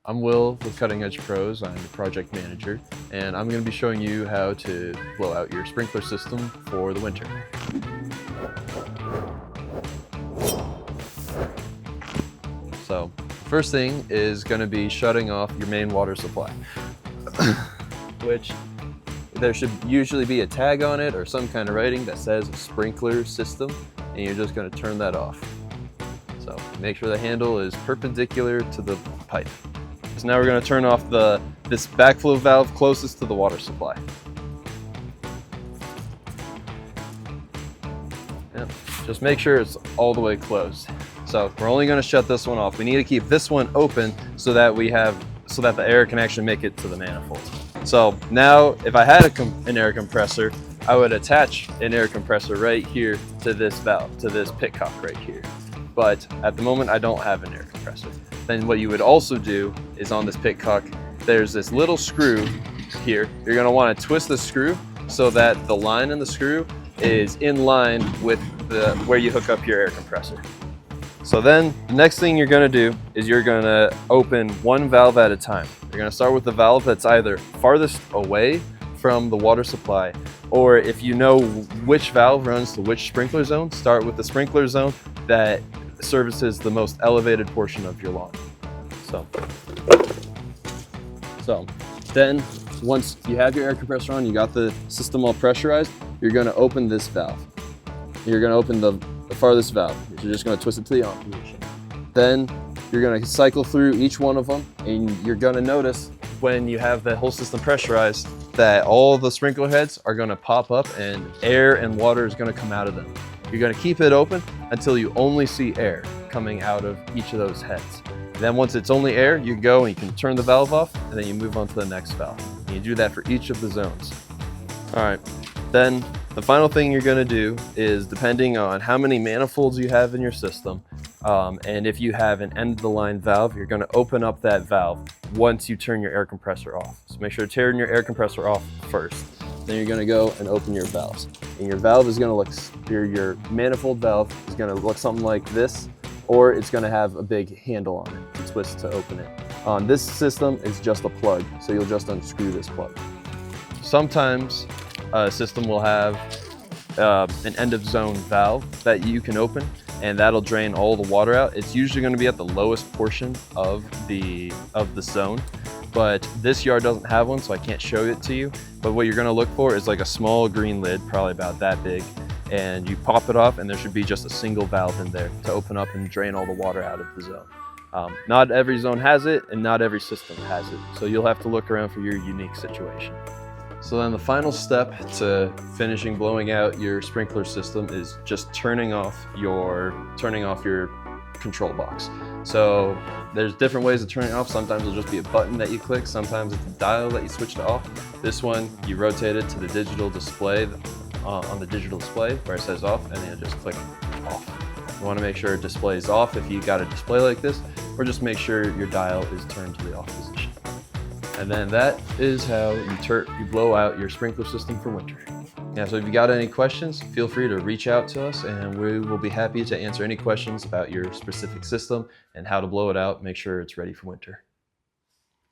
I'm Will with Cutting Edge Pros. I'm the project manager, and I'm going to be showing you how to blow out your sprinkler system for the winter. So, first thing is going to be shutting off your main water supply, which there should usually be a tag on it or some kind of writing that says sprinkler system, and you're just going to turn that off. So make sure the handle is perpendicular to the pipe. So now we're going to turn off this backflow valve closest to the water supply. Yep. Just make sure it's all the way closed. So we're only going to shut this one off. We need to keep this one open so that the air can actually make it to the manifold. So now if I had an air compressor, I would attach an air compressor right here to this valve, to this pitcock right here. But at the moment I don't have an air compressor. Then what you would also do is on this pitcock, there's this little screw here. You're going to want to twist the screw so that the line in the screw is in line with where you hook up your air compressor. So then the next thing you're going to do is you're going to open one valve at a time. You're going to start with the valve that's either farthest away from the water supply, or if you know which valve runs to which sprinkler zone, start with the sprinkler zone that services the most elevated portion of your lawn. So then once you have your air compressor on, you got the system all pressurized, you're going to open this valve. You're going to open the farthest valve. You're just going to twist it to the on position. Then you're going to cycle through each one of them, and you're going to notice when you have the whole system pressurized that all the sprinkler heads are going to pop up and air and water is going to come out of them. You're going to keep it open until you only see air coming out of each of those heads. Then once it's only air, you go and you can turn the valve off, and then you move on to the next valve. And you do that for each of the zones. All right, then the final thing you're going to do is, depending on how many manifolds you have in your system, and if you have an end-of-the-line valve, you're going to open up that valve once you turn your air compressor off. So make sure to turn your air compressor off first. Then you're going to go and open your valves. And your valve is going to look, your manifold valve is going to look something like this, or it's going to have a big handle on it to twist to open it. On this system, it's just a plug, so you'll just unscrew this plug. Sometimes a system will have an end of zone valve that you can open, and that'll drain all the water out. It's usually going to be at the lowest portion of the zone, but this yard doesn't have one, so I can't show it to you. But what you're going to look for is like a small green lid, probably about that big, and you pop it off, and there should be just a single valve in there to open up and drain all the water out of the zone. Not every zone has it, and not every system has it, so you'll have to look around for your unique situation. So then the final step to finishing blowing out your sprinkler system is just turning off your control box. So there's different ways of turning it off. Sometimes it'll just be a button that you click. Sometimes it's a dial that you switch to off. This one, you rotate it to the digital display, on the digital display where it says off, and then you just click off. You want to make sure it displays off if you got a display like this, or just make sure your dial is turned to the off position. And then that is how you blow out your sprinkler system for winter. Yeah, so if you got any questions, feel free to reach out to us, and we will be happy to answer any questions about your specific system and how to blow it out, make sure it's ready for winter.